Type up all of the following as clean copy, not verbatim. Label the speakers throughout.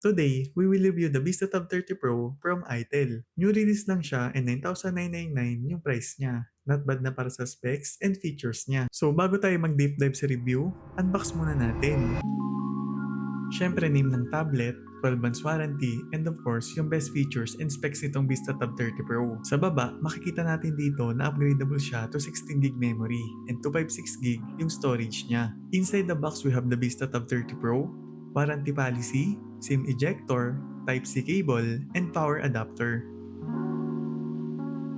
Speaker 1: Today, we will review the Vista Tab 30 Pro from itel. New release lang siya and 9,999 yung price niya. Not bad na para sa specs and features niya. So bago tayo mag-deep dive sa review, unbox muna natin. Syempre name ng tablet, 12 months warranty, and of course, yung best features and specs nitong Vista Tab 30 Pro. Sa baba, makikita natin dito na upgradable siya to 16GB memory and 256GB yung storage niya. Inside the box, we have the Vista Tab 30 Pro, warranty policy, SIM ejector, Type-C cable, and power adapter.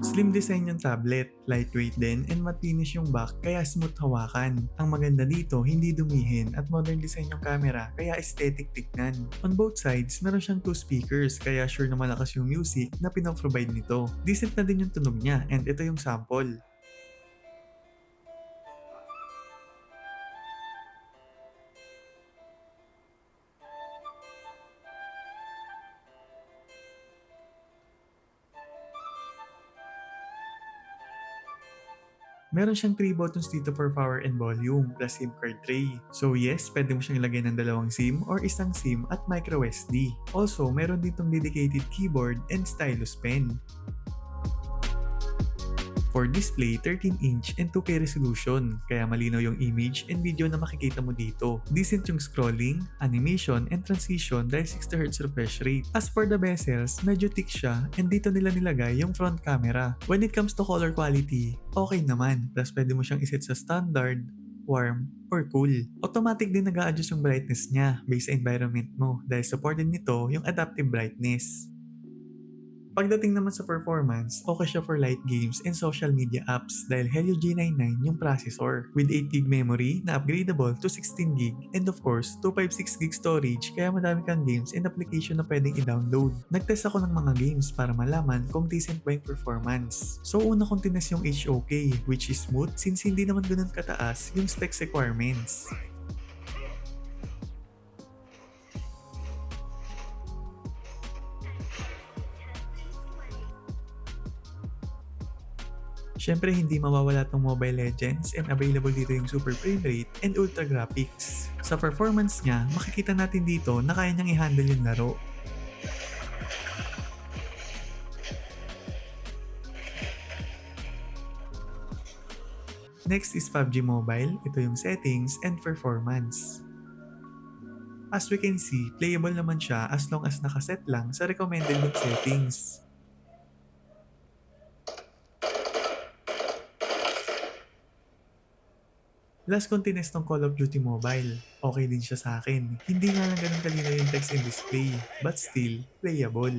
Speaker 1: Slim design yung tablet, lightweight din, and matinis yung back kaya smooth hawakan. Ang maganda dito, hindi dumihin at modern design yung camera kaya aesthetic tignan. On both sides, meron siyang 2 speakers kaya sure na malakas yung music na pinaprovide nito. Decent na din yung tunog niya and ito yung sample. Meron siyang 3 buttons dito for power and volume plus SIM card tray. So yes, pwede mo siyang ilagay ng dalawang SIM or isang SIM at micro SD. Also, meron ditong dedicated keyboard and stylus pen. For display, 13-inch and 2K resolution, kaya malinaw yung image and video na makikita mo dito. Decent yung scrolling, animation, and transition dahil 60Hz refresh rate. As for the bezels, medyo thick siya and dito nila nilagay yung front camera. When it comes to color quality, okay naman. Plus pwede mo siyang iset sa standard, warm, or cool. Automatic din nag-a-adjust yung brightness niya based sa environment mo dahil supported nito yung adaptive brightness. Pagdating naman sa performance, okay siya for light games and social media apps dahil Helio G99 yung processor with 8GB memory na upgradable to 16GB and of course 256GB storage kaya madami kang games and application na pwedeng i-download. Nagtest ako ng mga games para malaman kung decent ba yung performance. So una kong tinest yung HOK which is smooth since hindi naman ganun kataas yung specs requirements. Syempre hindi mawawala tong Mobile Legends and available dito yung super frame rate and ultra graphics. Sa performance niya, makikita natin dito na kaya niyang i-handle yung laro. Next is PUBG Mobile, ito yung settings and performance. As we can see, playable naman siya as long as nakaset lang sa recommended look settings. Last kong tinest ng Call of Duty Mobile. Okay din siya sa akin. Hindi nga lang ganun kalinaw yung text and display, but still, playable.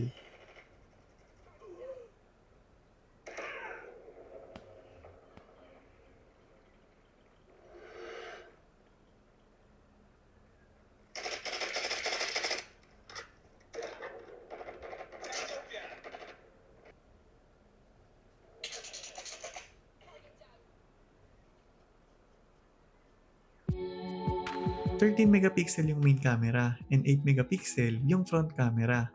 Speaker 1: 13 megapixel yung main camera and 8 megapixel yung front camera.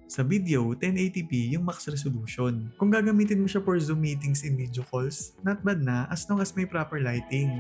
Speaker 1: Sa video, 1080p yung max resolution. Kung gagamitin mo siya for Zoom meetings and video calls, not bad na as long as may proper lighting.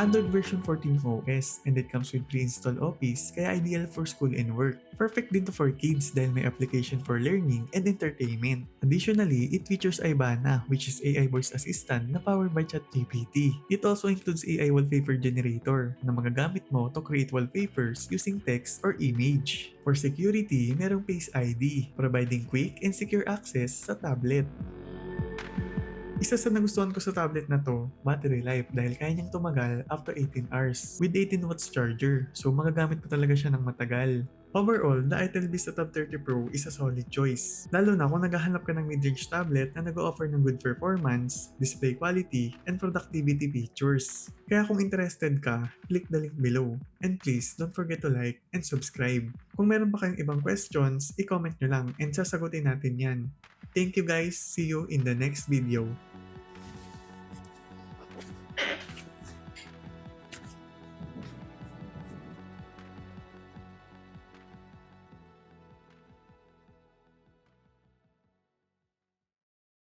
Speaker 1: Android version 14 OS and it comes with pre-installed Office kaya ideal for school and work. Perfect din to for kids dahil may application for learning and entertainment. Additionally, it features Ibana which is AI voice assistant na powered by ChatGPT. It also includes AI wallpaper generator na magagamit mo to create wallpapers using text or image. For security, merong Face ID providing quick and secure access sa tablet. Isa sa nagustuhan ko sa tablet na to, battery life dahil kaya niyang tumagal up to 18 hours with 18 watts charger. So magagamit ko talaga siya ng matagal. Overall, the itel Vista Tab 30 Pro is a solid choice. Lalo na kung naghahanap ka ng mid-range tablet na nag-offer ng good performance, display quality, and productivity features. Kaya kung interested ka, click the link below. And please, don't forget to like and subscribe. Kung meron pa kayong ibang questions, i-comment nyo lang and sasagutin natin yan. Thank you guys, see you in the next video.